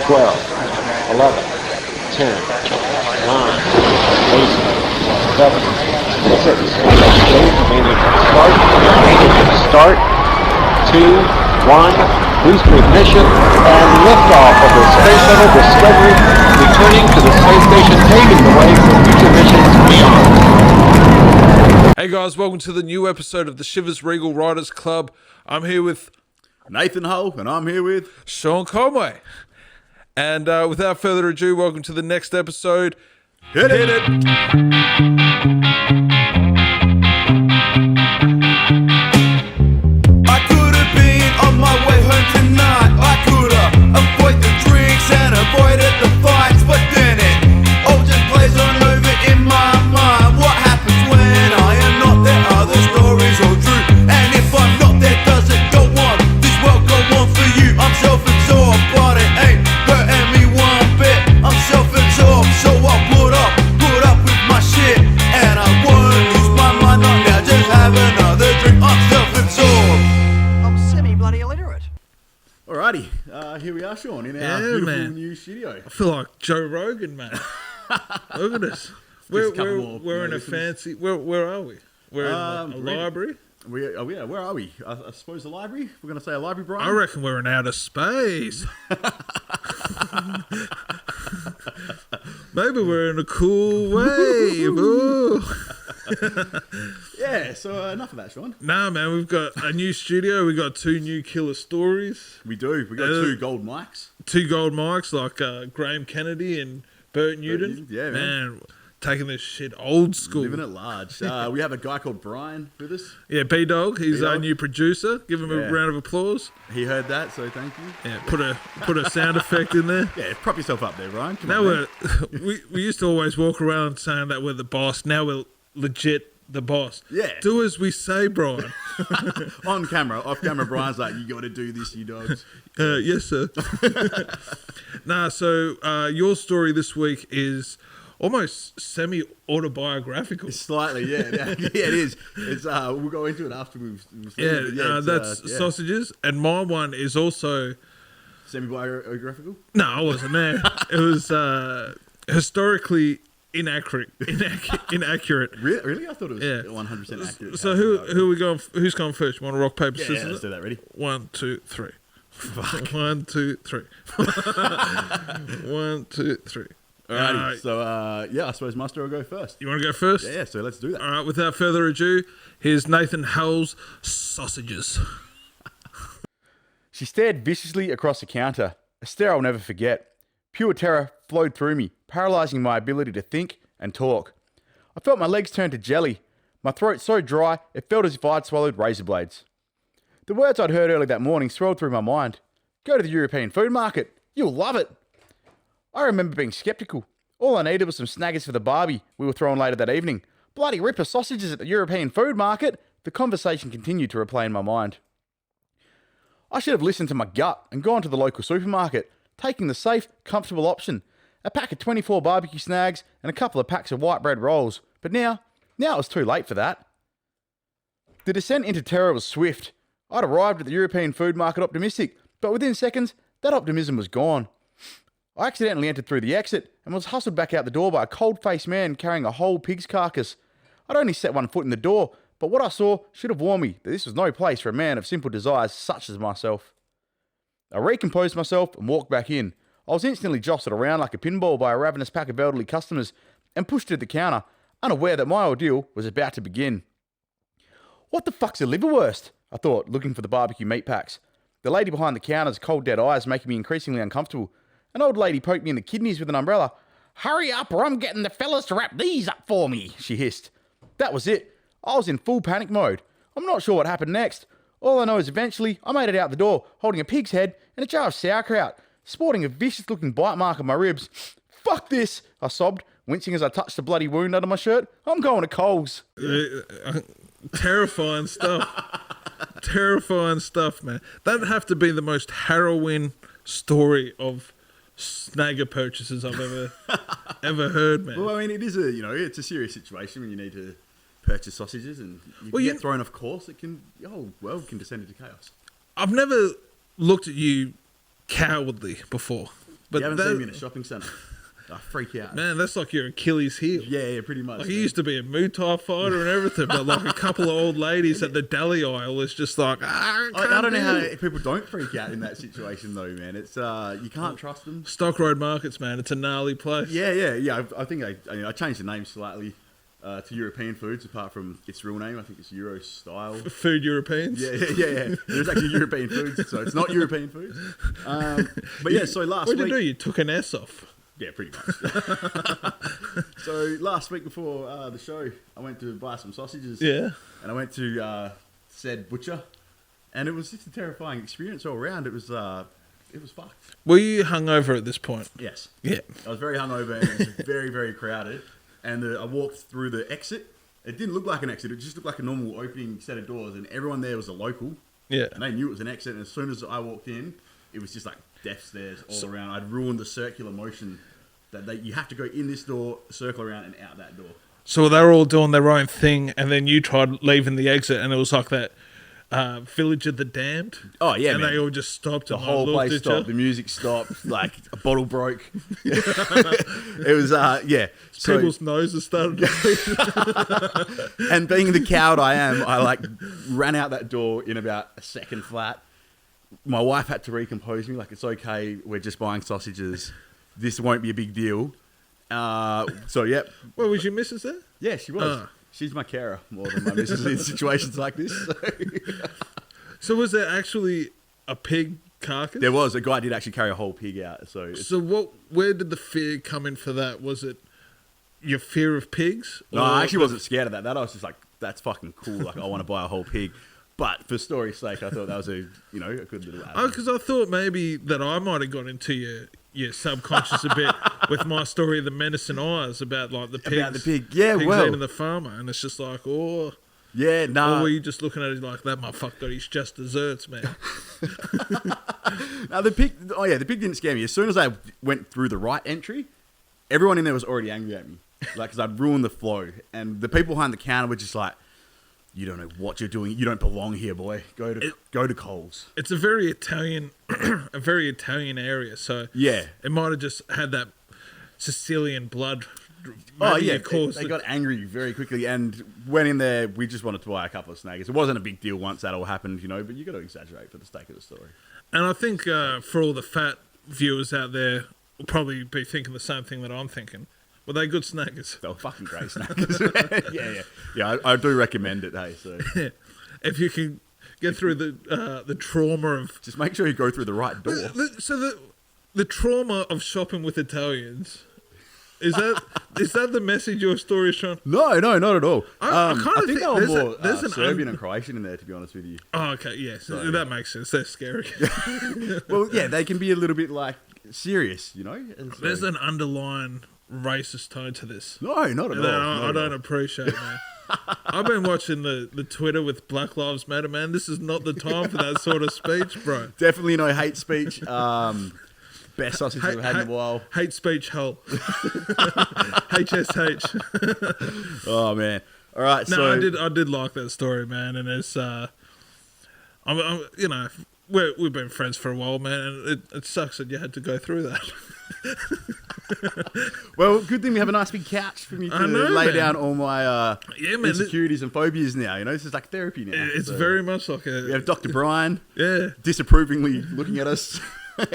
12, 11, 10, 9, 8, 7, 6, start, 2, 1, boost ignition, and liftoff of the Space Shuttle Discovery, returning to the space station, paving the way for future missions beyond. Hey guys, welcome to the new episode of the Shivers Regal Riders Club. I'm here with Nathan Hull, and I'm here with Sean Conway. And without further ado, welcome to the next episode. Hit it! I could have been on my way home tonight. I could have avoided the drinks and avoided the fights, but then it all just plays on over in my mind. What happens when I am not there? Are the stories all true? And if I'm not there, does it go on? This world go on for you. I'm self-absorbed, but it ain't hurting me one bit. I'm self-absorbed, so I'll put up with my shit, and I won't lose my mind. Not now, just have another drink. I'm self-absorbed. I'm semi-bloody illiterate. Alrighty, here we are, Sean, in our beautiful new studio. I feel like Joe Rogan, man. Look at us. We're in a fancy... Where are we? We're in a library? Where are we? I suppose the library? We're going to say a library, Brian? I reckon we're in outer space. Maybe we're in a cool wave. Ooh. Yeah, so enough of that, Sean. Nah, man, we've got a new studio. We've got 2 new killer stories. We do. We got 2 gold mics. 2 gold mics like Graham Kennedy and Bert Newton. Yeah, man. Taking this shit old school. Living it large. We have a guy called Brian with us. Yeah, B-Dog. He's B-Dog. our new producer. Give him a round of applause. He heard that, so thank you. Yeah, put a sound effect in there. Yeah, prop yourself up there, Brian. Come Now on, we used to always walk around saying that we're the boss. Now we're legit the boss. Yeah. Do as we say, Brian. On camera, off camera, Brian's like, you got to do this, you dogs. Yes, sir. So your story this week is almost semi-autobiographical. Slightly, yeah. Yeah, it is. It's we'll go into it after we've seen it. That's sausages. And my one is also... Semi-biographical? No, I wasn't there. It was historically inaccurate. Really? I thought it was 100% accurate. So who we going? Who's going first? You want to rock, paper, scissors? Yeah, let's do that. Ready? 1, 2, 3. Fuck. 1, 2, 3. 1, 2, 3. Alrighty. So I suppose Master will go first. You want to go first? Yeah, so let's do that. All right. Without further ado, here's Nathan Hull's sausages. She stared viciously across the counter, a stare I'll never forget. Pure terror flowed through me, paralysing my ability to think and talk. I felt my legs turn to jelly, my throat so dry it felt as if I'd swallowed razor blades. The words I'd heard early that morning swirled through my mind. Go to the European food market. You'll love it. I remember being sceptical. All I needed was some snaggers for the barbie we were throwing later that evening. Bloody ripper sausages at the European food market. The conversation continued to replay in my mind. I should have listened to my gut and gone to the local supermarket, taking the safe, comfortable option. A pack of 24 barbecue snags and a couple of packs of white bread rolls. But now it was too late for that. The descent into terror was swift. I'd arrived at the European food market optimistic, but within seconds, that optimism was gone. I accidentally entered through the exit and was hustled back out the door by a cold-faced man carrying a whole pig's carcass. I'd only set one foot in the door, but what I saw should have warned me that this was no place for a man of simple desires such as myself. I recomposed myself and walked back in. I was instantly jostled around like a pinball by a ravenous pack of elderly customers and pushed to the counter, unaware that my ordeal was about to begin. What the fuck's a liverwurst? I thought, looking for the barbecue meat packs. The lady behind the counter's cold dead eyes making me increasingly uncomfortable. An old lady poked me in the kidneys with an umbrella. "Hurry up or I'm getting the fellas to wrap these up for me," she hissed. That was it. I was in full panic mode. I'm not sure what happened next. All I know is eventually I made it out the door, holding a pig's head and a jar of sauerkraut, sporting a vicious-looking bite mark on my ribs. "Fuck this," I sobbed, wincing as I touched the bloody wound under my shirt. "I'm going to Coles." Terrifying stuff. Terrifying stuff, man. That'd have to be the most harrowing story of snagger purchases I've ever heard, man. Well, I mean, it is it's a serious situation when you need to purchase sausages and you get thrown off course. The whole world can descend into chaos. I've never looked at you cowardly before. But You haven't that, seen me in a shopping centre. I freak out. man, that's like your Achilles heel. Yeah, pretty much. Like, he used to be a Muay Thai fighter and everything, but like a couple of old ladies at the deli aisle is just like, I don't know how people don't freak out in that situation though, man. It's you can't trust them. Stock Road Markets, man, it's a gnarly place. Yeah. I think I changed the name slightly to European Foods, apart from its real name. I think it's Euro Style. Food Europeans. Yeah. There's actually European Foods, so it's not European Foods. But yeah, so last What'd week. you do? You took an S off. Yeah, pretty much. So last week before the show, I went to buy some sausages. Yeah. And I went to said butcher, and it was just a terrifying experience all around. It was fucked. Were you hungover at this point? Yes. Yeah. I was very hungover, and it was very, very crowded. And I walked through the exit. It didn't look like an exit. It just looked like a normal opening set of doors, and everyone there was a local. Yeah. And they knew it was an exit. And as soon as I walked in, it was just like death stairs all around. I'd ruined the circular motion that you have to go in this door, circle around, and out that door. So they were all doing their own thing, and then you tried leaving the exit, and it was like that Village of the Damned. Oh, yeah, and man. they all just stopped. The and whole looked place at stopped. you. The music stopped. Like, a bottle broke. It was, yeah. So, People's noses started to bleed. and being the coward I am, I, like, ran out that door in about a second flat. My wife had to recompose me. Like, it's okay. We're just buying sausages. This won't be a big deal. So, yep. Well, was your missus there? Yeah, she was. She's my carer more than my missus in situations like this. So. So was there actually a pig carcass? There was. A guy did actually carry a whole pig out. So, where did the fear come in for that? Was it your fear of pigs? no, I actually wasn't scared of that. That I was just like, that's fucking cool. Like, I want to buy a whole pig. But for story's sake, I thought that was a good little add-on. Oh, because I thought maybe that I might have got into your subconscious a bit with my story of the menacing eyes about like the pigs. About the pig. Yeah, pigs well. eating the farmer, and it's just like, oh. Yeah, Or no. were you just looking at it like, that motherfucker, he's just desserts, man. Now the pig. Oh yeah, the pig didn't scare me. As soon as I went through the right entry, everyone in there was already angry at me, like because I'd ruined the flow, and the people behind the counter were just like, "You don't know what you're doing. You don't belong here, boy. Go to Coles." It's a very Italian, area, so Yeah. it might have just had that Sicilian blood. Oh Maybe yeah, it caused they it. got angry very quickly and went in there. We just wanted to buy a couple of snaggers. It wasn't a big deal once that all happened, but you got to exaggerate for the sake of the story. And I think for all the fat viewers out there, will probably be thinking the same thing that I'm thinking. Were they good snaggers? They were fucking great snaggers. yeah. I do recommend it. Hey, so If you can get through the trauma of just make sure you go through the right door. the trauma of shopping with Italians. Is that the message your story is trying? No, not at all. I I kinda think think they were there's more there's an Serbian and Croatian in there, to be honest with you. Oh, okay, yes, that makes sense. They're scary. Well, yeah, they can be a little bit like serious, and so- There's an underlying racist tone to this. No, not at all. that not I at don't all. appreciate, man. I've been watching the Twitter with Black Lives Matter, man. This is not the time for that sort of speech, bro. Definitely no hate speech. Best sausage we've had in a while. Hate speech, hell. HSH. Oh man! All right, No, so I did like that story, man. And it's, we've been friends for a while, man. And it sucks that you had to go through that. well, good thing we have a nice big couch for me to I know, lay man. down all my Yeah, man. insecurities and phobias now. This is like therapy now. It's So very much like We have a Dr. Brian yeah. disapprovingly looking at us. In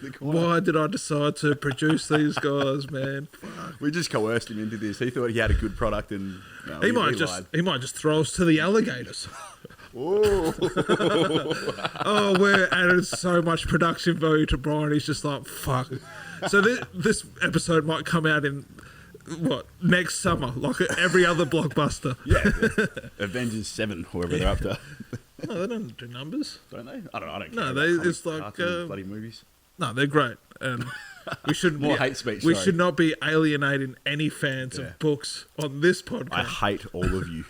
the corner. Why did I decide to produce these guys, man? We just coerced him into this. He thought he had a good product, and He might lied. just throw us to the alligators. Oh. Oh, we're added so much production value to Brian. He's just like, fuck. So this episode might come out in next summer, like every other blockbuster. Yeah. Avengers 7, whoever they're up to. No, they don't do numbers. Don't they? I don't No, care. about it's comics, like, cartoons, bloody movies. No, they're great, and we shouldn't. More hate speech, We sorry. should not be alienating any fans Yeah. of books on this podcast. I hate all of you.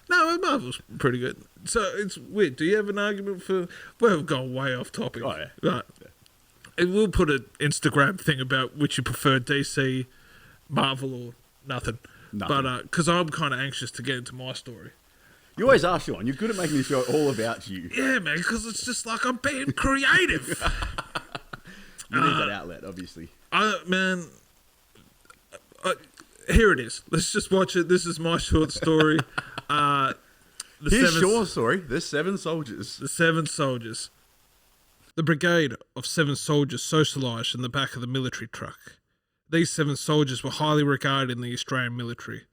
No, Marvel's pretty good. So it's weird. Do you have an argument for? We've gone way off topic. Oh, yeah. Right. And we'll put an Instagram thing about which you prefer, DC, Marvel, or nothing. Nothing. But because I'm kind of anxious to get into my story. You always are, Sean. You're good at making the show all about you. Yeah, man. Because it's just like I'm being creative. You need that outlet, obviously. Man, here it is. Let's just watch it. This is my short story. Here's Sean's story. There's 7 soldiers. The 7 soldiers. The brigade of 7 soldiers socialised in the back of the military truck. These 7 soldiers were highly regarded in the Australian military.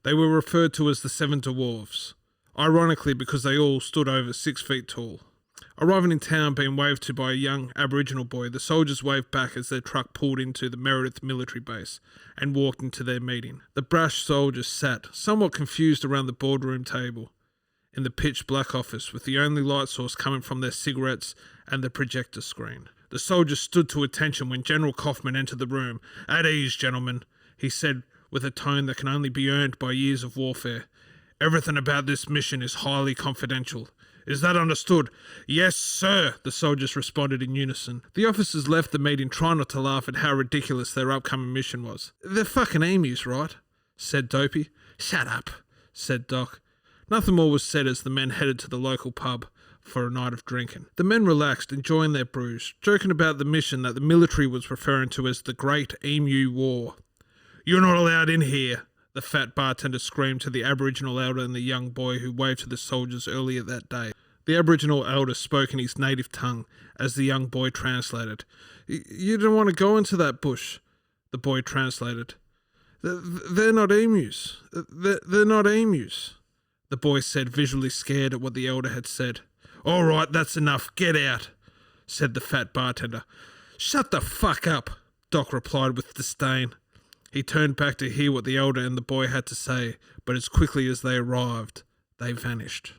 They were referred to as the 7 Dwarves, ironically because they all stood over 6 feet tall. Arriving in town, being waved to by a young Aboriginal boy, the soldiers waved back as their truck pulled into the Meredith military base and walked into their meeting. The brash soldiers sat, somewhat confused, around the boardroom table in the pitch black office, with the only light source coming from their cigarettes and the projector screen. The soldiers stood to attention when General Kaufman entered the room. "At ease, gentlemen," he said with a tone that can only be earned by years of warfare. "Everything about this mission is highly confidential. Is that understood?" "Yes, sir," the soldiers responded in unison. The officers left the meeting trying not to laugh at how ridiculous their upcoming mission was. "They're fucking emus, right?" said Dopey. "Shut up," said Doc. Nothing more was said as the men headed to the local pub for a night of drinking. The men relaxed, enjoying their brews, joking about the mission that the military was referring to as the Great Emu War. "You're not allowed in here," the fat bartender screamed to the Aboriginal elder and the young boy who waved to the soldiers earlier that day. The Aboriginal elder spoke in his native tongue as the young boy translated. "You don't want to go into that bush," the boy translated. They're not emus. They're not emus," the boy said, visually scared at what the elder had said. "All right, that's enough. Get out," said the fat bartender. "Shut the fuck up," Doc replied with disdain. He turned back to hear what the elder and the boy had to say, but as quickly as they arrived, they vanished.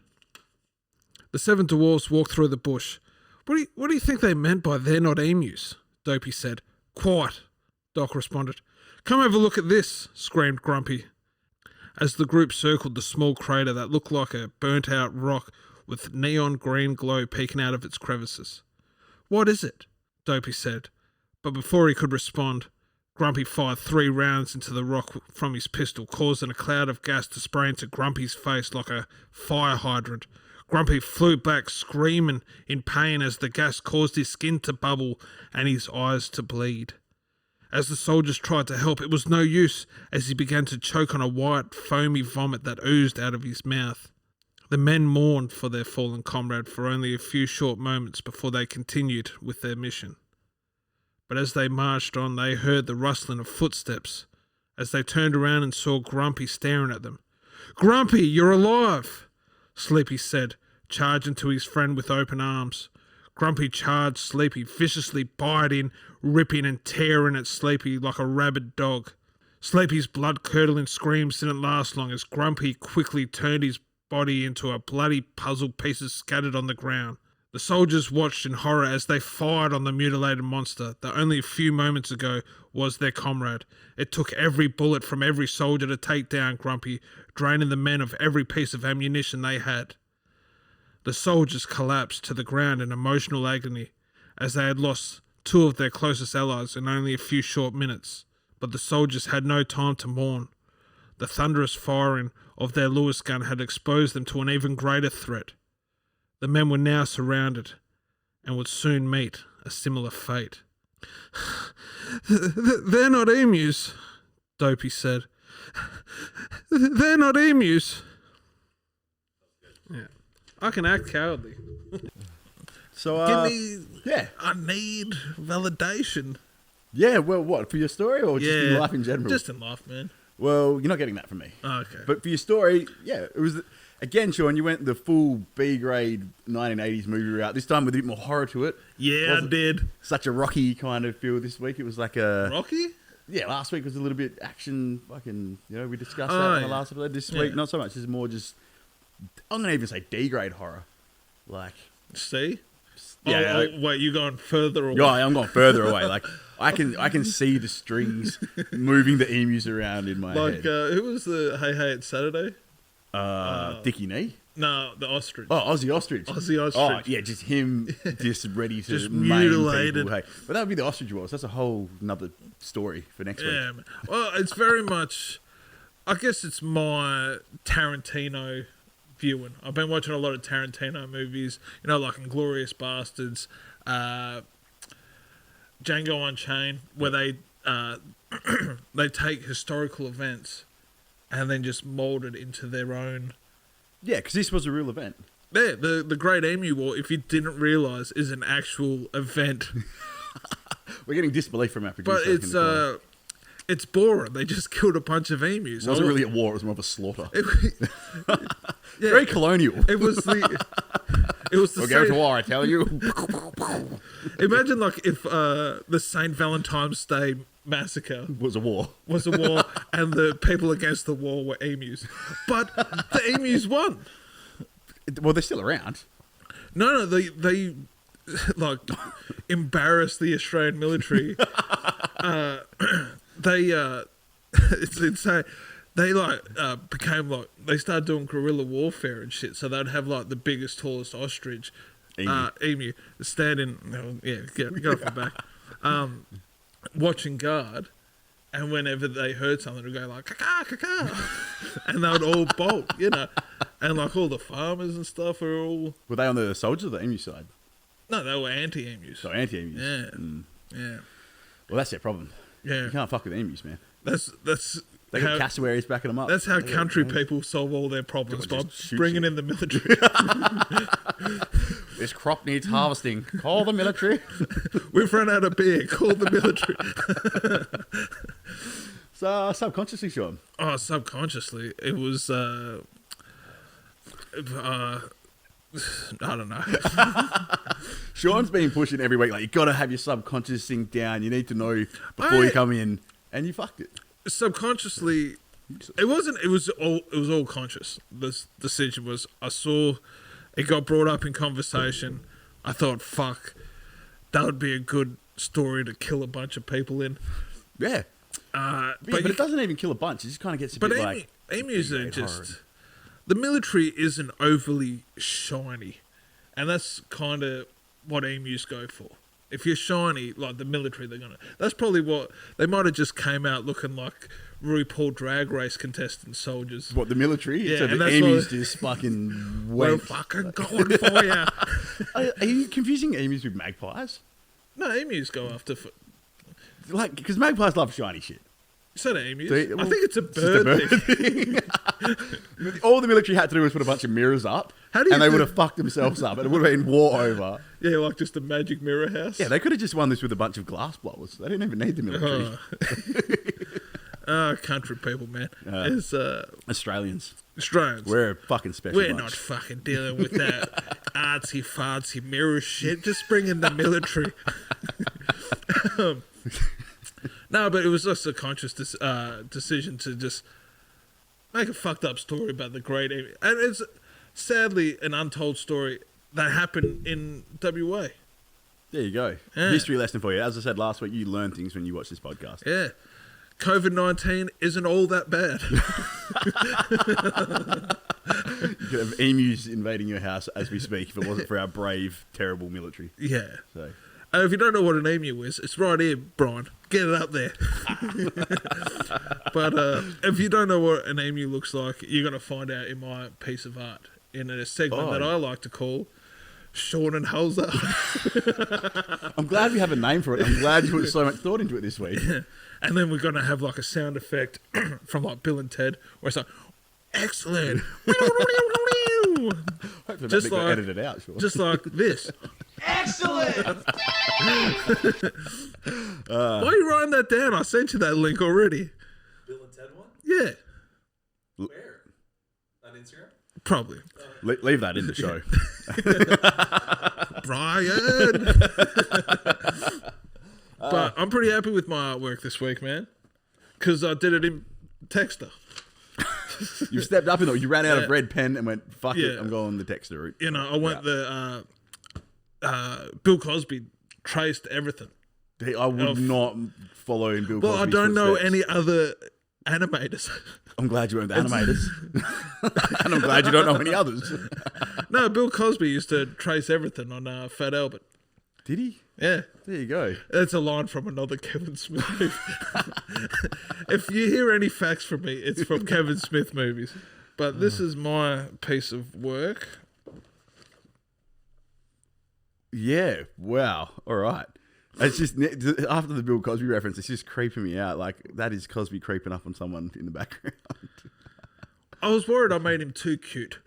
The 7 dwarves walked through the bush. What do you think they meant by "they're not emus"? Dopey said. "Quite," Doc responded. "Come have a look at this," screamed Grumpy, as the group circled the small crater that looked like a burnt-out rock with neon green glow peeking out of its crevices. "What is it?" Dopey said, but before he could respond, Grumpy fired 3 rounds into the rock from his pistol, causing a cloud of gas to spray into Grumpy's face like a fire hydrant. Grumpy flew back, screaming in pain as the gas caused his skin to bubble and his eyes to bleed. As the soldiers tried to help, it was no use, as he began to choke on a white, foamy vomit that oozed out of his mouth. The men mourned for their fallen comrade for only a few short moments before they continued with their mission. But as they marched on, they heard the rustling of footsteps. As they turned around and saw Grumpy staring at them. "Grumpy, you're alive!" Sleepy said, charging to his friend with open arms. Grumpy charged Sleepy, viciously biting, ripping and tearing at Sleepy like a rabid dog. Sleepy's blood-curdling screams didn't last long as Grumpy quickly turned his body into a bloody puzzle pieces scattered on the ground. The soldiers watched in horror as they fired on the mutilated monster that only a few moments ago was their comrade. It took every bullet from every soldier to take down Grumpy, draining the men of every piece of ammunition they had. The soldiers collapsed to the ground in emotional agony as they had lost 2 of their closest allies in only a few short minutes. But the soldiers had no time to mourn. The thunderous firing of their Lewis gun had exposed them to an even greater threat. The men were now surrounded and would soon meet a similar fate. "They're not emus," Dopey said. "They're not emus." Yeah. I can act cowardly. So, Give me... yeah. I need validation. Yeah, well, what, for your story or just in life in general? Just in life, man. Well, you're not getting that from me. Oh, okay. But for your story, yeah, it was... Again, Sean, you went the full B-grade 1980s movie route. This time with a bit more horror to it. Yeah, I did. Such a Rocky kind of feel this week. It was like a... Rocky? Yeah, last week was a little bit action, fucking, we discussed that in the last episode. This week, not so much. It's more just, I'm going to even say D-grade horror. Like... See? Yeah. Wait, you going further away? Yeah, I'm going further away. Like, I can see the strings moving the emus around in my head. Who was the Hey It's Saturday? Dickie Knee? No, the Ostrich. Oh, Aussie Ostrich. Aussie Ostrich. Oh, yeah, just him just ready to just maim mutilated. people. Hey. But that would be the Ostrich Wars. That's a whole nother story for next week. Yeah, man. Well, it's very much... I guess it's my Tarantino viewing. I've been watching a lot of Tarantino movies, like Inglourious Bastards, Django Unchained, where they they take historical events and then just mold it into their own. Yeah, because this was a real event. Yeah, the Great Emu War, if you didn't realise, is an actual event. We're getting disbelief from our producer. But it's boring. They just killed a bunch of emus. It wasn't really a war, it was more of a slaughter. Yeah, Very colonial. It was the We'll same. go to war, I tell you. Imagine like if the St. Valentine's Day massacre was a war. was a war and the people against the war were emus. But the emus won. Well, they're still around. No, they like embarrassed the Australian military. It's insane. They became like they started doing guerrilla warfare and shit. So they'd have like the biggest, tallest ostrich, emu standing. Get off my back. Watching guard, and whenever they heard something, they'd go like "caca, caca," and they would all bolt, and like all the farmers and stuff are all. Were they on the soldiers or the emu side? No, they were anti-emus. So anti-emus. Yeah, yeah, Well, that's their problem. yeah. You can't fuck with emus, man. That's They got cassowaries backing them up. That's how country people solve all their problems, Just Bob. shoot Bringing you. in the military. This crop needs harvesting. Call the military. We've run out of beer. Call the military. So subconsciously, Sean. Oh, subconsciously, it was. I don't know. Sean's been pushing every week. Like, you got to have your subconscious thing down. You need to know before you come in. And you fucked it. Subconsciously, it wasn't. It was all conscious. This decision was. I saw it got brought up in conversation. I thought, fuck, that would be a good story to kill a bunch of people in. Yeah. But it doesn't even kill a bunch. It just kind of gets a bit like... emus are just... The military isn't overly shiny. And that's kind of what emus go for. If you're shiny, like the military, they're going to... That's probably what... They might have just came out looking like RuPaul Drag Race contestant soldiers. What, the military? Yeah, So and the that's emus what- just fucking We're went... fucking going for you. Are you confusing emus with magpies? No, emus go after... Like, because magpies love shiny shit. Is that emus? See, I well, think it's a It's just a bird bird thing. thing. All the military had to do was put a bunch of mirrors up, How do you and they do- would have fucked themselves up, and it would have been war over. Yeah, like just a magic mirror house. Yeah, they could have just won this with a bunch of glass blowers. They didn't even need the military. Country people, man. It's Australians. Australians. We're a fucking special We're bunch. not fucking dealing with that artsy-fartsy mirror shit. Just bring in the military. No, but it was just a conscious decision to just make a fucked up story about the great... And it's sadly an untold story that happened in WA. There you go. Yeah. History lesson for you. As I said last week, you learn things when you watch this podcast. Yeah. COVID-19 isn't all that bad. You could have emus invading your house as we speak if it wasn't for our brave, terrible military. Yeah. So, If you don't know what an emu is, it's right here, Brian. Get it up there. But if you don't know what an emu looks like, you're going to find out in my piece of art in a segment that I like to call Sean and Hulza. I'm glad we have a name for it. I'm glad you put so much thought into it this week. And then we're going to have like a sound effect from like Bill and Ted where it's like, excellent. Hopefully Just that bit got like- edited out. Sure. Just like this. Excellent! Why are you writing that down? I sent you that link already. Bill and Ted one? Yeah, Where? On Instagram? probably. Leave that in the show. Brian. But I'm pretty happy with my artwork this week, man. Because I did it in Texter. You stepped up in it. You ran out of red pen and went, fuck it, Yeah. I'm going the Texter route. You know, I went Bill Cosby traced everything. I would not follow in Bill Well, I Cosby's don't know footsteps. any other animators. I'm glad you went with animators. And I'm glad you don't know any others. No, Bill Cosby used to trace everything on Fat Albert. Did he? Yeah. There you go. That's a line from another Kevin Smith movie. If you hear any facts from me, it's from Kevin Smith movies. But this is my piece of work. Yeah. Wow. All right. It's just after the Bill Cosby reference, it's just creeping me out. Like that is Cosby creeping up on someone in the background. I was worried I made him too cute.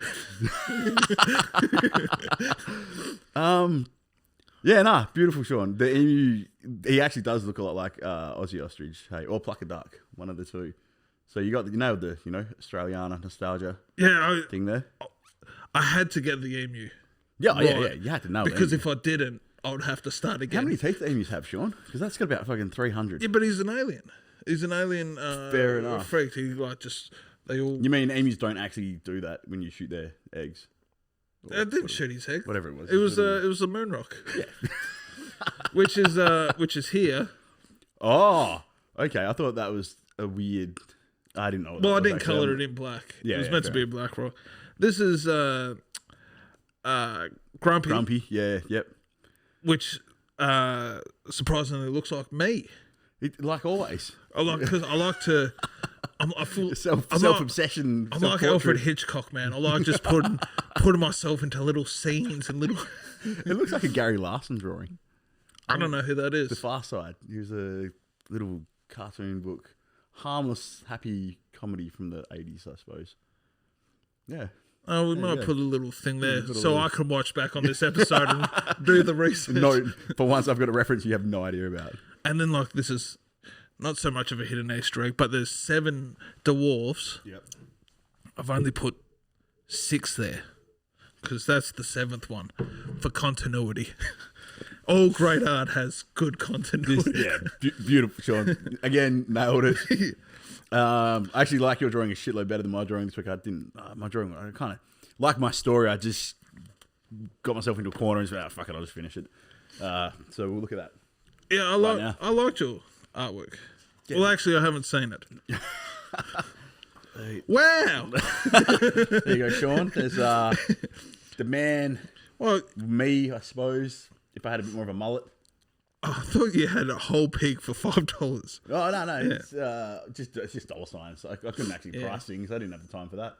Yeah, nah, beautiful Sean. The emu, he actually does look a lot like Aussie Ostrich, hey, or Pluck a Duck, one of the two. So you nailed the, Australiana nostalgia thing there. I had to get the emu. Yeah, right, yeah, you had to know because it. if I didn't, I would have to start again. How many teeth do emus have, Sean? Because that's got about fucking 300. Yeah, but he's an alien. He's an alien. Fair enough. Freak. He they all. You mean emus don't actually do that when you shoot their eggs? I didn't shoot his egg. Whatever it was. It was a moon rock. Yeah. which is here. Oh, okay. I thought that was a weird. I didn't know. Well, I didn't color it in black. Yeah, it was meant to be a black rock. This is Grumpy. Grumpy, yeah, yep. Which surprisingly looks like me. Like always. Because I like to. I feel Self-obsession. I'm like Alfred Hitchcock, man. I like just putting myself into little scenes and little. It looks like a Gary Larson drawing. I don't know who that is. The Far Side. He was a little cartoon book, harmless, happy comedy from the 80s, I suppose. Yeah. Oh, we might put a little thing there so I can watch back on this episode and do the research. No, for once I've got a reference you have no idea about. And then, this is not so much of a hidden Easter egg, but there's 7 dwarves. Yep. I've only put 6 there because that's the 7th one for continuity. All great art has good continuity. Beautiful, Sean. Again, nailed it. I actually like your drawing a shitload better than my drawing this week. I kind of like my story. I just got myself into a corner and said, fuck it, I'll just finish it. So we'll look at that. Yeah, I liked your artwork. Yeah. Well, actually, I haven't seen it. Wow. There you go, Sean. There's the man, me, I suppose, if I had a bit more of a mullet. Oh, I thought you had a whole pig for $5. Oh, no. Yeah. It's just dollar signs. I couldn't actually price things. I didn't have the time for that.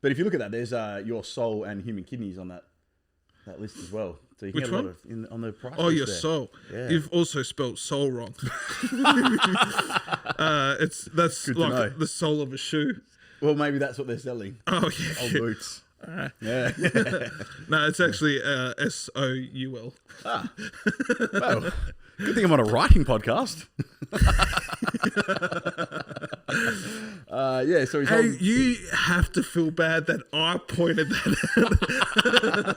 But if you look at that, there's your soul and human kidneys on that list as well. So you can Which get a one? lot of on the price. Oh, list your there. soul. Yeah. You've also spelled soul wrong. That's Good to like know. the sole of a shoe. Well, maybe that's what they're selling. Oh yeah, Old boots. Yeah. No, it's actually SOUL. Well, good thing I'm on a writing podcast. So he's Hey, you have to feel bad that I pointed that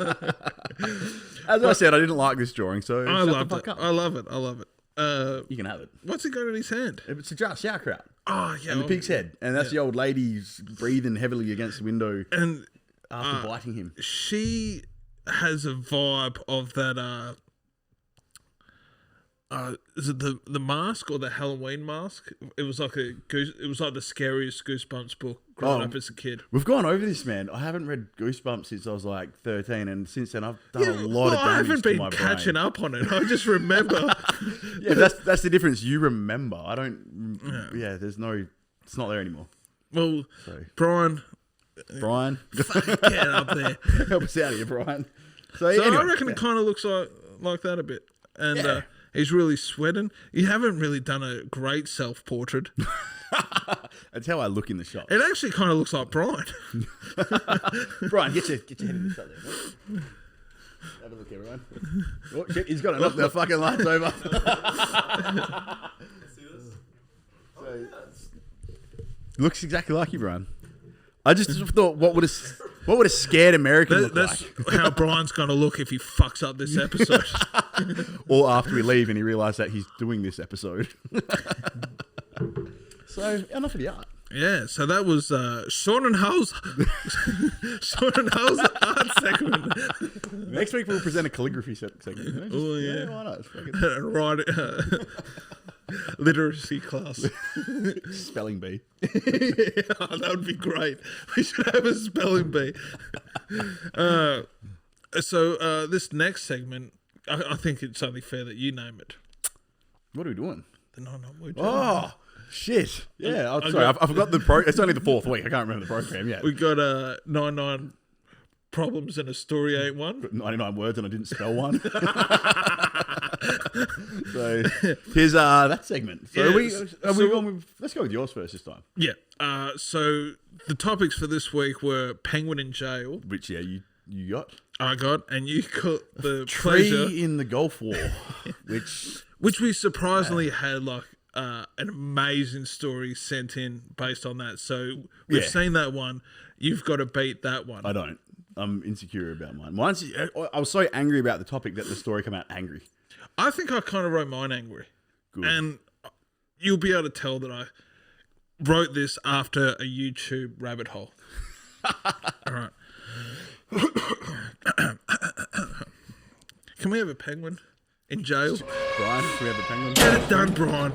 out. as I said, I didn't like this drawing, so I shut love the it. fuck up. I love it. You can have it. What's he got in his hand? It's a jar sauerkraut. Oh yeah, And the pig's head. And that's the old lady breathing heavily against the window And after biting him. she has a vibe of that. Is it the mask or the Halloween mask? It was like It was like the scariest Goosebumps book growing up as a kid. We've gone over this, man. I haven't read Goosebumps since I was like 13, and since then I've done a lot of damage I haven't to been my catching brain. up on it. I just remember. Yeah, that's the difference. You remember. I don't. Yeah, there's no. It's not there anymore. Well, Brian, get up there. Help us out here, Brian. So anyway, I reckon it kind of looks like that a bit, and he's really sweating. You haven't really done a great self-portrait. That's how I look in the shop. It actually kind of looks like Brian. Brian, get your head in the shot there, mate. Have a look, everyone. Oh shit, he's got to knock the fucking lights over. See this? Looks exactly like you, Brian. I just thought, what would a scared American look That's like? how Brian's going to look if he fucks up this episode. Or after we leave and he realised that he's doing this episode. So, enough of the art. Yeah, so that was Sean and Howe's art segment. Next week we'll present a calligraphy segment. Oh, yeah. Why not? Fucking Right, literacy class. spelling bee. Oh, that would be great. We should have a spelling bee. So this next segment, I think it's only fair that you name it. What are we doing? The 9-9 word. Oh, shit. Yeah, I'm sorry. I forgot the pro. It's only the 4th week. I can't remember the program yet. We got 9 problems and a story ain't one. 99 words and I didn't spell one. So here's that segment. So Yeah, let's go with yours first this time. Yeah. So the topics for this week were Penguin in jail. Which you got I got, and you got the Tree pleasure, in the Gulf War, which we surprisingly had like an amazing story sent in based on that. So we've seen that one. You've got to beat that one. I don't. I'm insecure about mine. I was so angry about the topic that the story came out angry. I think I kind of wrote mine angry. Good. And you'll be able to tell that I wrote this after a YouTube rabbit hole. All right. Can we have a penguin in jail? Brian, can we have a penguin? Get it done, Brian.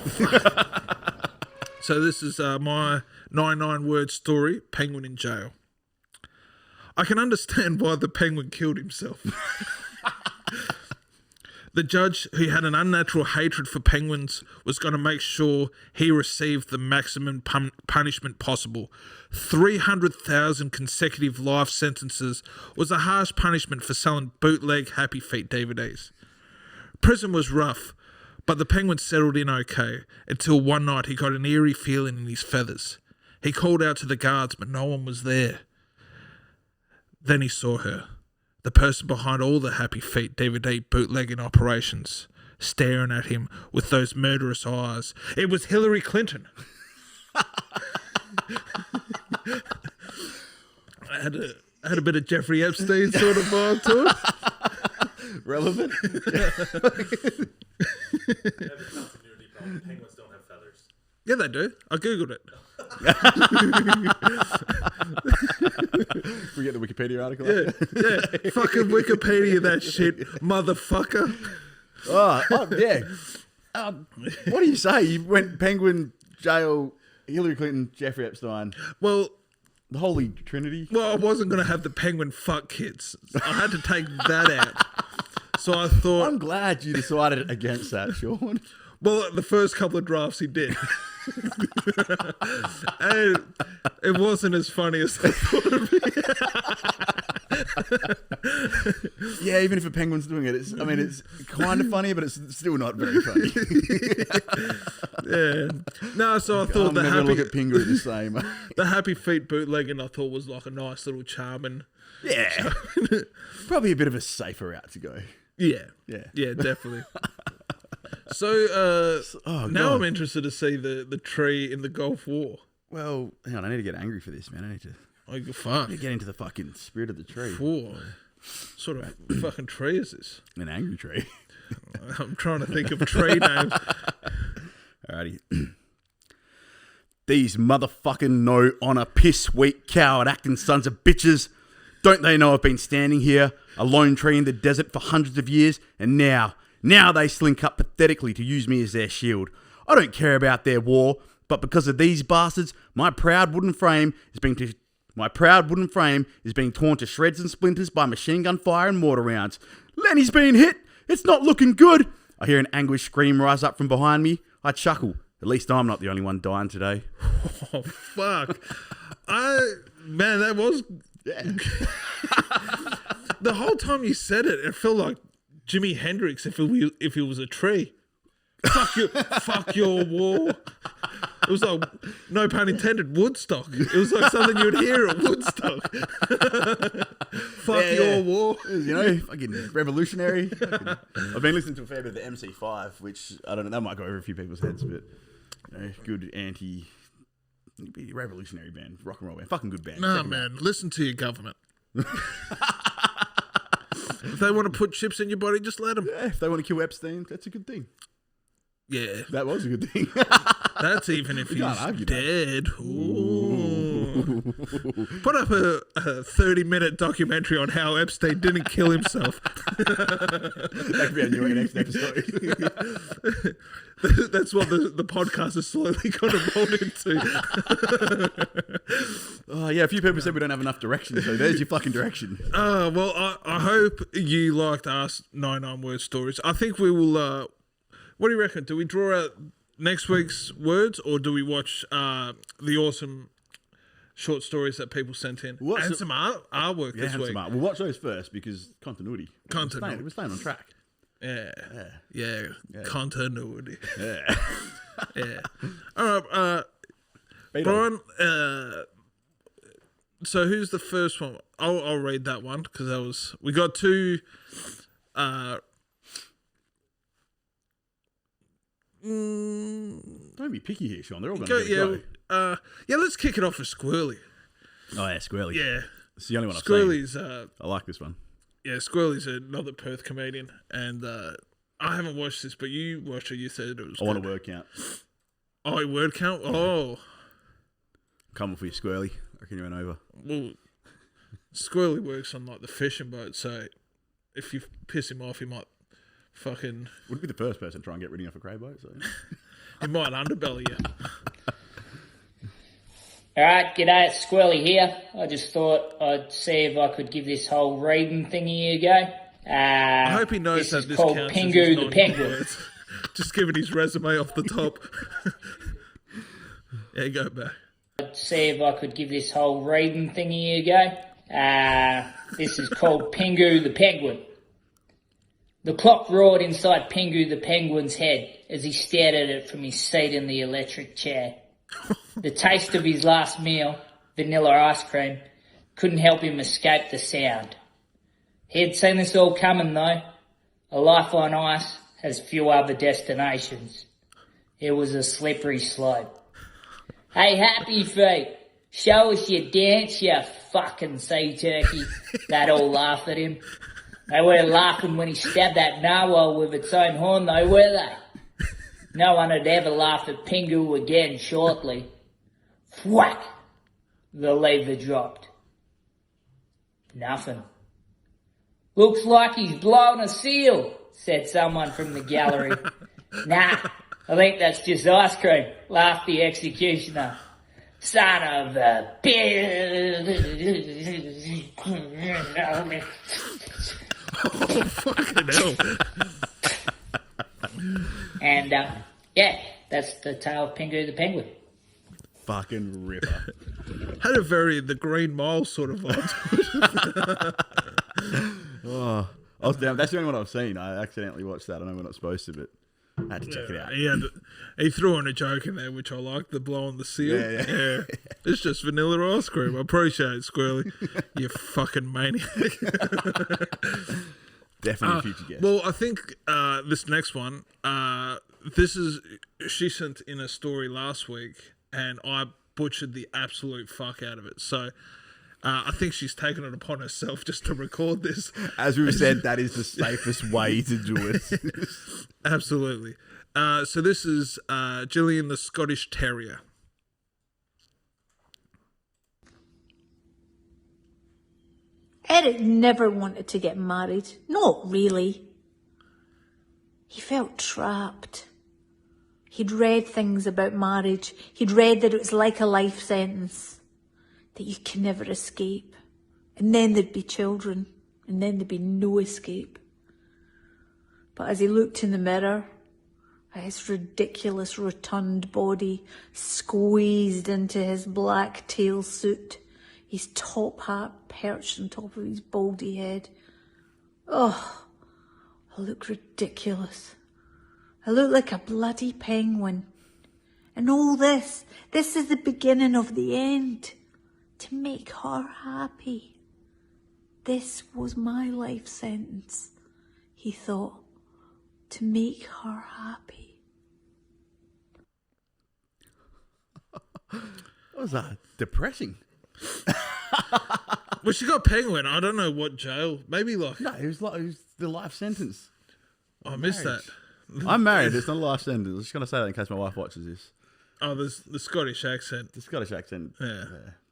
So this is my 99-word story, Penguin in jail. I can understand why the penguin killed himself. The judge, who had an unnatural hatred for penguins, was going to make sure he received the maximum punishment possible. 300,000 consecutive life sentences was a harsh punishment for selling bootleg Happy Feet DVDs. Prison was rough, but the penguin settled in okay, until one night he got an eerie feeling in his feathers. He called out to the guards, but no one was there. Then he saw her. The person behind all the Happy Feet DVD bootlegging operations, staring at him with those murderous eyes. It was Hillary Clinton. I had a bit of Jeffrey Epstein sort of vibe to it. Relevant. They have a continuity problem. Penguins don't have feathers. Yeah, they do. I googled it. We get the Wikipedia article. Yeah. Fucking Wikipedia that shit, motherfucker. Yeah. What do you say? You went penguin, jail, Hillary Clinton, Jeffrey Epstein, Well, the Holy Trinity. I wasn't going to have the penguin fuck kids. I had to take that out. So I thought... I'm glad you decided against that, Sean. Well, the first couple of drafts he did. And it wasn't as funny as I thought it'd be. Yeah, even if a penguin's doing it, it's kind of funny, but it's still not very funny. Yeah. No, so I thought I'm never look at Pengu the same. the Happy Feet bootlegging I thought was like a nice little charm, and Yeah. Probably a bit of a safer route to go. yeah, definitely. So now I'm interested to see the tree in the Gulf War. Well, hang on, I need to get angry for this, man. I need to Fuck. get into the fucking spirit of the tree. What sort of fucking tree is this? An angry tree. I'm trying to think of tree names. Alrighty. These motherfucking no honour, piss, weak, coward acting sons of bitches. Don't they know I've been standing here, a lone tree in the desert for hundreds of years, and now they slink up pathetically to use me as their shield. I don't care about their war, but because of these bastards, my proud wooden frame is being torn to shreds and splinters by machine gun fire and mortar rounds. Lenny's been hit. It's not looking good. I hear an anguished scream rise up from behind me. I chuckle. At least I'm not the only one dying today. Oh fuck! Man, that was the whole time you said it. It felt like Jimi Hendrix if he was a tree. Fuck your war. It was like, no pun intended, Woodstock. It was like something you'd hear at Woodstock. Your war. You know, fucking revolutionary. I've been listening to a fair bit of the MC5, which, I don't know, that might go over a few people's heads, but, you know, good revolutionary band, rock and roll band. Fucking good band. Nah, man, listen to your government. If they want to put chips in your body, just let them. Yeah, if they want to kill Epstein, that's a good thing. Yeah. That was a good thing. That's even if he's dead. Ooh. Put up a 30-minute documentary on how Epstein didn't kill himself. That could be a new next episode. That's what the podcast is slowly going to roll into. Yeah, a few people said we don't have enough direction, so there's your fucking direction. Well, I hope you liked our 99-word stories. I think we will... what do you reckon? Do we draw out next week's words, or do we watch the awesome short stories that people sent in? And some artwork this week. We'll watch those first because continuity. Continuity. We're staying on track. Yeah. Continuity. Yeah. Yeah. All right, Brian. So who's the first one? I'll read that one because we got two. Don't be picky here, Sean. They're all going to go. Let's kick it off with Squirrely. Oh, yeah, Squirrely. Yeah. It's the only one I've Squirrely's, seen. I like this one. Yeah, Squirrely's another Perth comedian, and I haven't watched this, but you watched it. You said it was. I want a word count. Oh, word count. Oh, Coming for you, Squirrely. I reckon you went over. well, Squirrely works on like the fishing boat, so if you piss him off, he might fucking. Wouldn't be the first person to try and get rid of a crab boat. So. He might underbelly you. Alright, g'day, it's Squirrely here. I just thought I'd see if I could give this whole reading thingy a go. I hope he knows that is this called counts Pengu as the his Penguin. words. Just giving his resume off the top. Yeah, go back. I'd see if I could give this whole reading thingy a go. This is called Pengu the Penguin. The clock roared inside Pengu the Penguin's head as he stared at it from his seat in the electric chair. The taste of his last meal, vanilla ice cream, couldn't help him escape the sound. He had seen this all coming though. A life on ice has few other destinations. It was a slippery slope. Hey, Happy Feet, show us your dance, you fucking sea turkey. They'd all laugh at him. They weren't laughing when he stabbed that narwhal with its own horn though, were they? No one had ever laughed at Pengu again shortly. Whack! The lever dropped. Nothing. Looks like he's blown a seal, said someone from the gallery. Nah, I think that's just ice cream, laughed the executioner. Son of a bitch. Oh, fucking hell. And, that's the tale of Pengu the Penguin. Fucking ripper. Had a very The Green Mile sort of vibe. Oh, I was down. That's the only one I've seen. I accidentally watched that. I know we're not supposed to, but I had to check it out. He threw in a joke in there, which I like, the blowing the seal. Yeah. It's just vanilla ice cream. I appreciate it, Squirrely. You fucking maniac. Definitely a future guest. Well, I think this next one, she sent in a story last week, and I butchered the absolute fuck out of it. So I think she's taken it upon herself just to record this. As we've said, that is the safest way to do it. Absolutely. So this is Gillian the Scottish Terrier. Eric never wanted to get married. Not really. He felt trapped. He'd read things about marriage. He'd read that it was like a life sentence, that you can never escape. And then there'd be children, and then there'd be no escape. But as he looked in the mirror at his ridiculous rotund body squeezed into his black tail suit, his top hat perched on top of his baldy head. Oh, I look ridiculous. I look like a bloody penguin. And all this is the beginning of the end. To make her happy. This was my life sentence, he thought. To make her happy. What was that? Depressing. Well, she got penguin. I don't know what jail. Maybe like... No, it was the life sentence. I missed that. I'm married. It's not a life sentence. I was just going to say that in case my wife watches this. Oh, there's the Scottish accent. The Scottish accent. Yeah.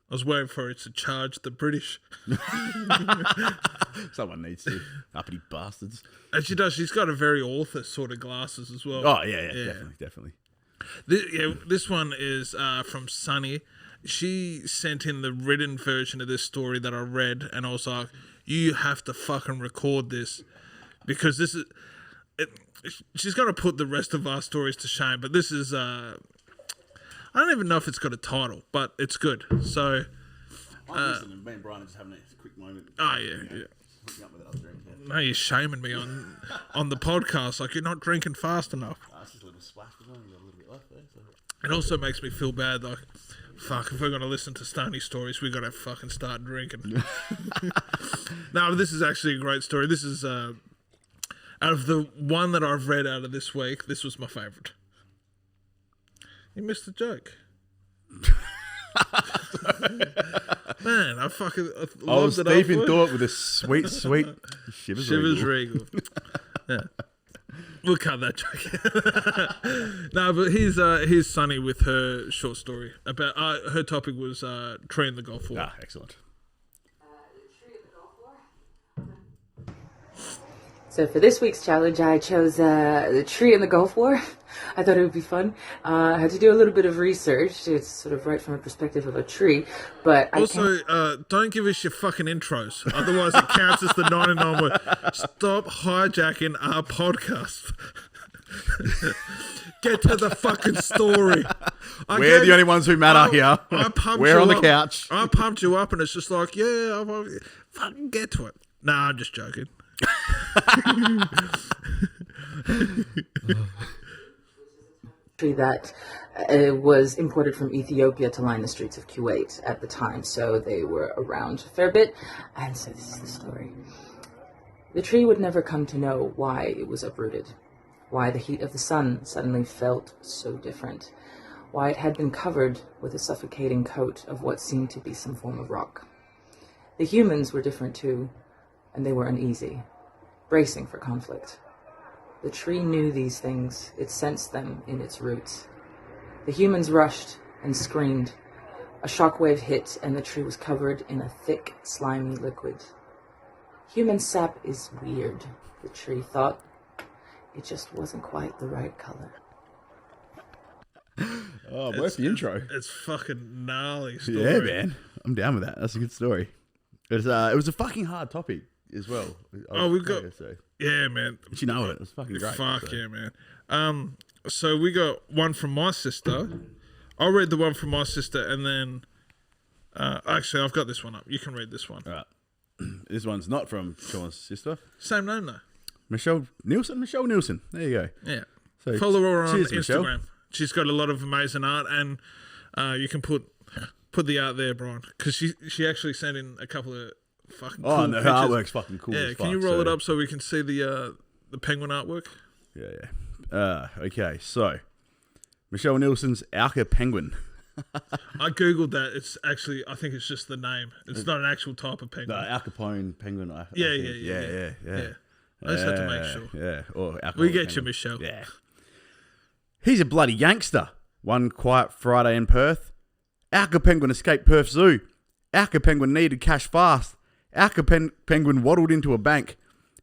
I was waiting for it to charge the British. Someone needs to. Uppity bastards. And she does. She's got a very author sort of glasses as well. Oh, yeah. Definitely. This one is from Sunny. She sent in the written version of this story that I read, and I was like, you have to fucking record this, because this is... she's going to put the rest of our stories to shame, but this is... I don't even know if it's got a title, but it's good. So... I'm listening. Me and Brian are just having a quick moment. Oh, yeah. No, you're shaming me on the podcast. Like, you're not drinking fast enough. It's just a little splash. We've only got a little bit left there. So. It also makes me feel bad. Like, fuck, if we're going to listen to Stony stories, we got to fucking start drinking. No, but this is actually a great story. This is, out of the one that I've read out of this week, this was my favourite. You missed the joke. Man, I was loved it. deep in thought with a sweet Shivers Regal. Yeah. We'll cut that joke. No, but here's Sunny with her short story about her topic was tree in the Gulf War. Ah, excellent. So for this week's challenge, I chose the tree in the Gulf War. I thought it would be fun. I had to do a little bit of research. It's sort of right from a perspective of a tree, but also, don't give us your fucking intros. Otherwise, it counts as the 99 word. Stop hijacking our podcast. Get to the fucking story. We're the only ones who matter here. We're on the couch. I pumped you up, and it's just like, yeah, fucking get to it. Nah, I'm just joking. tree that was imported from Ethiopia to line the streets of Kuwait at the time, so they were around a fair bit. And so this is the story. The tree would never come to know why it was uprooted, why the heat of the sun suddenly felt so different, why it had been covered with a suffocating coat of what seemed to be some form of rock. The humans were different too, and they were uneasy, bracing for conflict. The tree knew these things. It sensed them in its roots. The humans rushed and screamed. A shockwave hit, and the tree was covered in a thick, slimy liquid. Human sap is weird, the tree thought. It just wasn't quite the right color. Oh, where's the intro? It's fucking gnarly story. Yeah, man. I'm down with that. That's a good story. It was a fucking hard topic as well. Yeah, man. But you know it. It was fucking great. Fuck yeah, man. So we got one from my sister. I'll read the one from my sister, and then actually I've got this one up. You can read this one. All right. This one's not from Sean's sister. Same name though. Michelle Nielsen. There you go. Yeah. So, follow her on cheers, Instagram. Michelle. She's got a lot of amazing art, and you can put the art there, Brian, because she actually sent in a couple of fucking cool no, her pictures. artwork's fucking cool. Yeah, as can you roll it up so we can see the penguin artwork? Yeah. Okay, so Michelle Nielsen's Alka Penguin. I googled that. It's actually, I think it's just the name. It's not an actual type of penguin. No, Al Capone penguin. Yeah. I just had to make sure. Yeah. Or We get you, Michelle. Yeah. He's a bloody gangster. One quiet Friday in Perth. Alka Penguin escaped Perth Zoo. Alka Penguin needed cash fast. Alka Penguin waddled into a bank.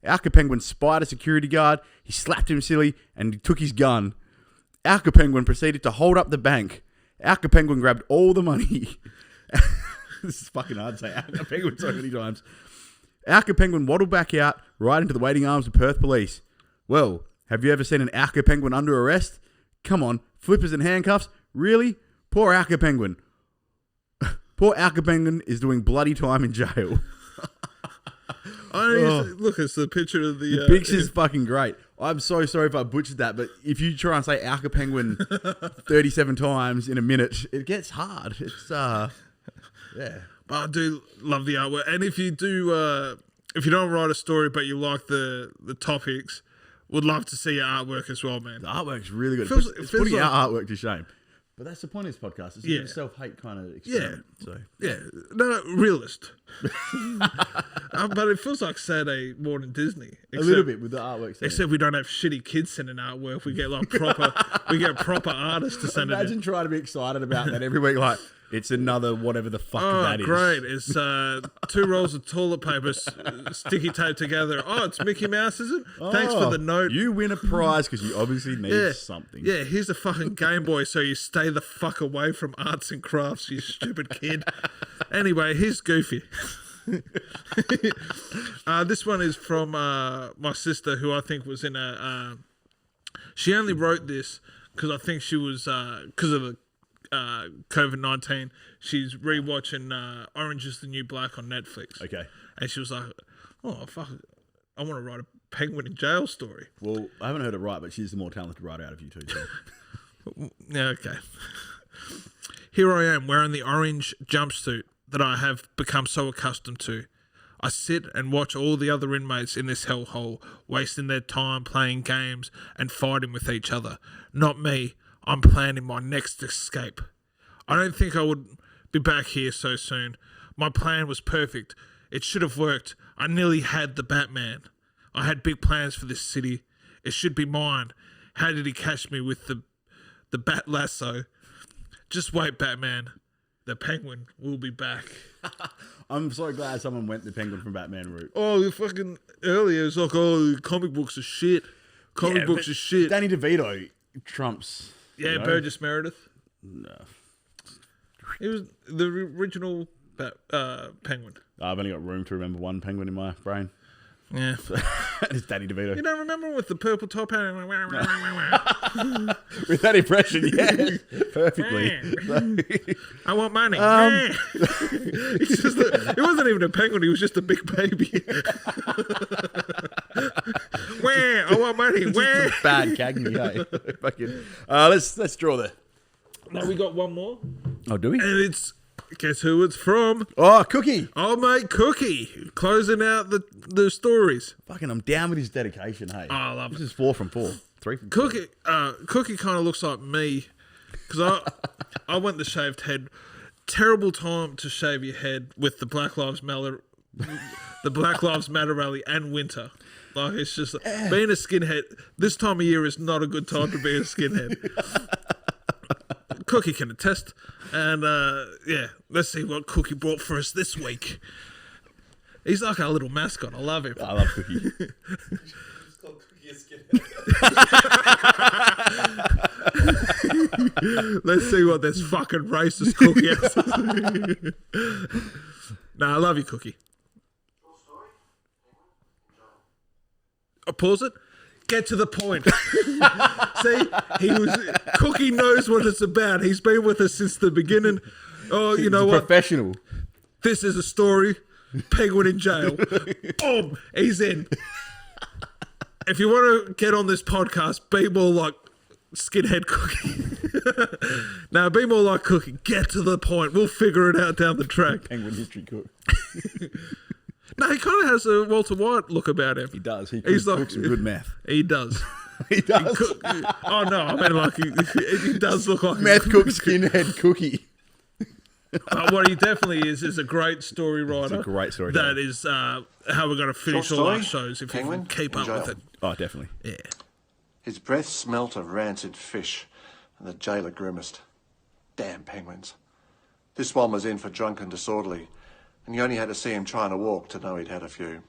Alka Penguin spied a security guard. He slapped him silly and he took his gun. Alka Penguin proceeded to hold up the bank. Alka Penguin grabbed all the money. This is fucking hard to say Alka Penguin so many times. Alka Penguin waddled back out, right into the waiting arms of Perth police. Well, have you ever seen an Alka Penguin under arrest? Come on, flippers and handcuffs? Really? Poor Alka Penguin. Poor Alka Penguin is doing bloody time in jail. Look, it's the picture of the picture's fucking great. I'm so sorry if I butchered that, but if you try and say Alka Penguin 37 times in a minute, it gets hard. It's yeah. But I do love the artwork, and if you don't write a story but you like the topics, would love to see your artwork as well, man. The artwork's really good. It's feels putting like, our artwork to shame. But that's the point of this podcast. It's a self-hate kind of experiment. No, realist. But it feels like Saturday morning Disney. A little bit with the artwork. Except we don't have shitty kids sending artwork. We get like proper artists to send it in. Imagine trying to be excited about that every week. Like, it's another whatever the fuck that is. Great. It's 2 rolls of toilet paper sticky tape together. Oh, it's Mickey Mouse, is it? Thanks for the note. You win a prize because you obviously need something. Yeah, here's a fucking Game Boy so you stay the fuck away from arts and crafts, you stupid kid. Anyway, here's Goofy. This one is from my sister, who I think was in a... she only wrote this because I think she was... because of the COVID-19, she's rewatching Orange is the New Black on Netflix. Okay. And she was like, Oh, fuck. I want to write a penguin in jail story. Well, I haven't heard it right, but she's the more talented writer out of you two. So. Yeah, okay. Here I am wearing the orange jumpsuit that I have become so accustomed to. I sit and watch all the other inmates in this hellhole wasting their time playing games and fighting with each other. Not me. I'm planning my next escape. I don't think I would be back here so soon. My plan was perfect. It should have worked. I nearly had the Batman. I had big plans for this city. It should be mine. How did he catch me with the bat lasso? Just wait, Batman. The Penguin will be back. I'm so glad someone went the Penguin from Batman route. Oh, you fucking earlier it's like, oh, comic books are shit. Comic books are shit. Danny DeVito trumps. Yeah, you know? Burgess Meredith. No. He was the original Penguin. I've only got room to remember one penguin in my brain. Yeah. It's Danny DeVito. You don't remember with the purple top hat? With that impression, yes. Perfectly. I want money. He's just he wasn't even a penguin, he was just a big baby. Where? I want money. Where? Bad Cagney, hey. Fucking, let's draw there. Now we got one more. Oh, do we? And it's, guess who it's from? Oh, Cookie. Oh, mate, Cookie. Closing out the stories. Fucking, I'm down with his dedication, hey. Oh, I love this it. is 4 from 4. 3 from 4. Cookie kind of looks like me. Because I went the shaved head. Terrible time to shave your head with the Black Lives Matter rally and winter. Like, it's just being a skinhead. This time of year is not a good time to be a skinhead. Cookie can attest. And yeah, let's see what Cookie brought for us this week. He's like our little mascot. I love him. I love Cookie. Just called Cookie a skinhead. Let's see what this fucking racist Cookie has to say. Nah, I love you, Cookie. I'll pause it. Get to the point. See, Cookie knows what it's about. He's been with us since the beginning. Oh, you know what? Professional. This is a story. Penguin in jail. Boom, he's in. If you want to get on this podcast, be more like Skinhead Cookie. Now, be more like Cookie. Get to the point. We'll figure it out down the track. Penguin history cook. No, he kind of has a Walter White look about him. He does. He's like, cooks some good meth. He does. He does. Oh no, I mean like he does look like Meth cook, skinhead Cookie. But what he definitely is a great story writer. It's a great story. That is how we're going to finish all our shows if Penguin you can keep in up with jail. it. Oh, definitely. Yeah. His breath smelt of rancid fish, and the jailer grimaced. Damn penguins. This one was in for drunk and disorderly, and you only had to see him trying to walk to know he'd had a few. And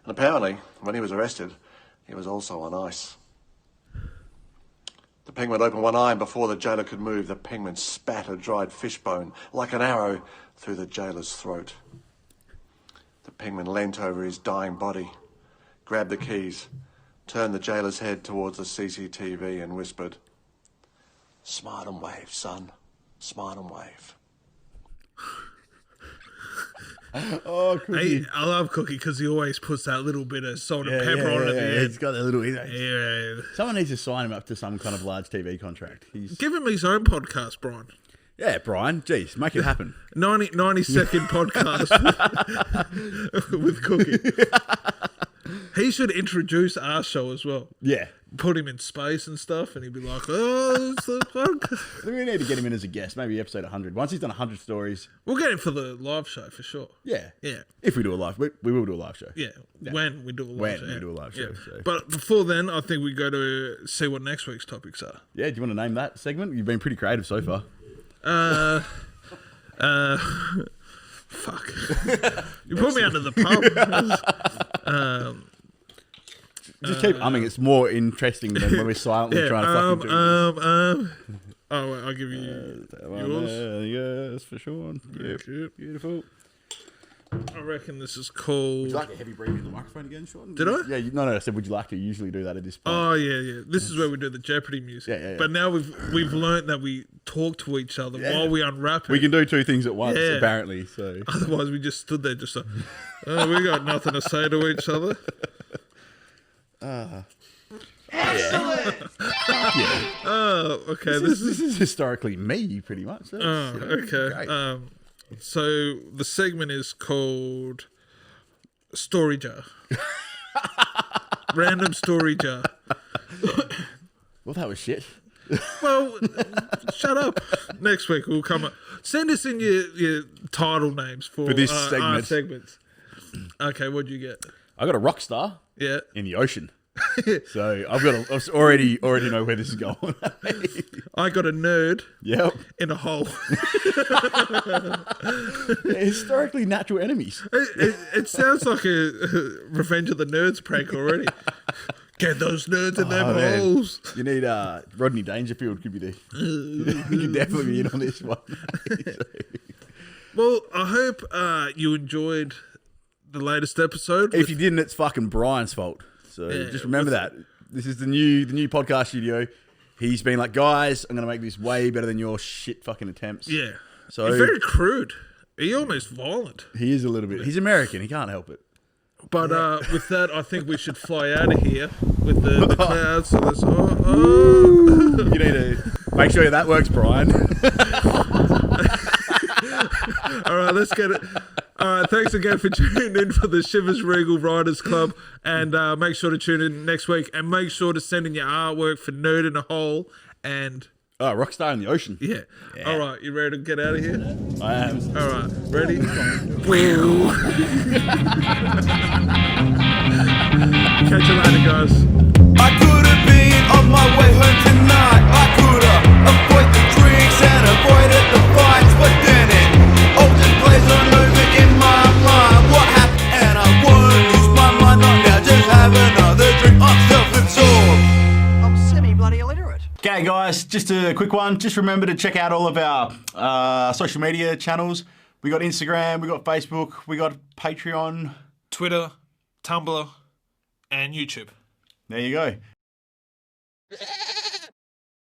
apparently, when he was arrested, he was also on ice. The penguin opened one eye, and before the jailer could move, the penguin spat a dried fish bone like an arrow through the jailer's throat. The penguin leant over his dying body, grabbed the keys, turned the jailer's head towards the CCTV and whispered, "Smile and wave, son. Smile and wave." Oh, Cookie. I love Cookie because he always puts that little bit of salt and pepper on it at the end. He's got that little... Yeah. Someone needs to sign him up to some kind of large TV contract. Give him his own podcast, Brian. Yeah, Brian. Jeez, make it happen. 90-second podcast with Cookie. He should introduce our show as well. Yeah. Put him in space and stuff, and he'd be like, "Oh, it's the podcast." We need to get him in as a guest, maybe episode 100. Once he's done 100 stories. We'll get him for the live show for sure. Yeah. Yeah. If we do a live, we will do a live show. Yeah, when we do a live show. When we do a live show. So. But before then, I think we go to see what next week's topics are. Yeah, do you want to name that segment? You've been pretty creative so far. Fuck. You put me under the pump. Just keep umming. It's more interesting than when we're silently trying to fucking do this. Oh, wait, I'll give you yours. Yes, for sure. Yep. Beautiful. I reckon this is called... Would you like a heavy breathing in the microphone again, Sean? Did I? Yeah, no, I said, would you like to usually do that at this point? Oh, yeah. This is where we do the Jeopardy music. Yeah. But now we've learned that we talk to each other while we unwrap it. We can do two things at once, Yeah. apparently. So Otherwise, we just stood there just like, oh, we got nothing to say to each other. Oh, okay. this is historically me, pretty much. So Okay. great. So the segment is called Story Jar. Random Story Jar. Well, that was shit. Well, shut up. Next week we'll come up. Send us in your title names for this our segment. segments. Okay, what'd you get? I got a rock star Yeah. in the ocean. So I already know where this is going. I got a nerd Yep. in a hole. Historically natural enemies. It sounds like a Revenge of the Nerds prank already. Get those nerds in them man. holes. You need Rodney Dangerfield could be there. He could definitely be in on this one. Well, I hope you enjoyed the latest episode. If you didn't, it's fucking Brian's fault. So just remember that. This is the new podcast studio. He's been like, guys, I'm gonna make this way better than your shit fucking attempts. Yeah. So He's very crude. He's almost violent. he is a little bit. He's American. He can't help it. But with that, I think we should fly out of here with the clouds. So let's. You need to make sure that works, Brian. All right, let's get it. All right, thanks again for tuning in for the Shivers Regal Riders Club. And make sure to tune in next week. And make sure to send in your artwork for Nerd in a Hole. And Oh, Rockstar in the Ocean. yeah. All right, you ready to get out of here? I am. All right, ready? Catch you later, guys. I could have been on my way home tonight. I could have avoided the drinks and avoided the fights, but then it all just plays on over in my mind. What happened? And I won't lose my mind. Not now, just have another drink. I'm self-absorbed. I'm semi-bloody illiterate. Okay, guys, just a quick one. Just remember to check out all of our social media channels. We got Instagram, we got Facebook, we got Patreon. Twitter, Tumblr, and YouTube. There you go.